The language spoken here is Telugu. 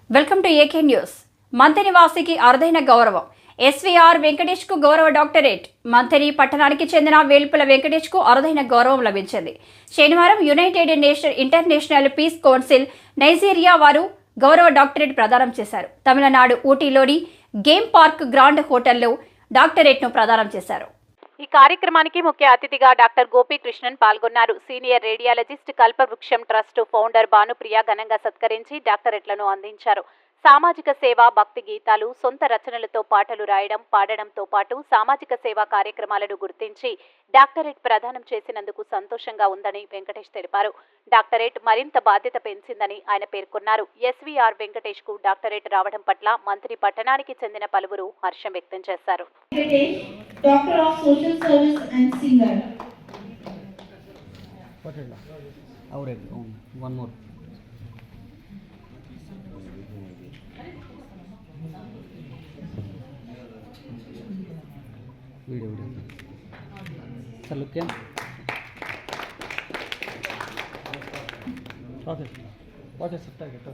Welcome to AK news. Manthani వాసికి అరుదైన గౌరవం. ఎస్వీఆర్ వెంకటేష్ కు గౌరవ డాక్టరేట్. మంథని పట్టణానికి చెందిన వేల్పుల వెంకటేష్ కు అరుదైన గౌరవం లభించింది. శనివారం united international peace council Nigeria వారు గౌరవ డాక్టరేట్ ప్రదానం చేశారు. తమిళనాడు ఊటీలోని గేమ్ పార్క్ గ్రాండ్ హోటల్లో డాక్టరేట్ ను ప్రదానం చేశారు. ఈ కార్యక్రమానికి ముఖ్య అతిథిగా డాక్టర్ గోపీకృష్ణన్ పాల్గొన్నారు. సీనియర్ రేడియాలజిస్ట్ కల్పవృక్షం ట్రస్ట్ ఫౌండర్ భానుప్రియ ఘనంగా సత్కరించి డాక్టరేట్లను అందించారు. సామాజిక సేవ, భక్తి గీతాలు, సొంత రచనలతో పాటలు రాయడం, పాడడంతో పాటు సామాజిక సేవా కార్యక్రమాలను గుర్తించి డాక్టరేట్ ప్రదానం చేసినందుకు సంతోషంగా ఉందని వెంకటేష్ తెలిపారు. డాక్టరేట్ మరింత బాధ్యత పెంచిందని ఆయన పేర్కొన్నారు. ఎస్వీఆర్ వెంకటేష్ కు డాక్టరేట్ రావడం పట్ల మంత్రి పట్టణానికి చెందిన పలువురు హర్షం వ్యక్తం చేశారు. Doctor of Social Service and singer. One more. Video. Sir, look here. What is the target?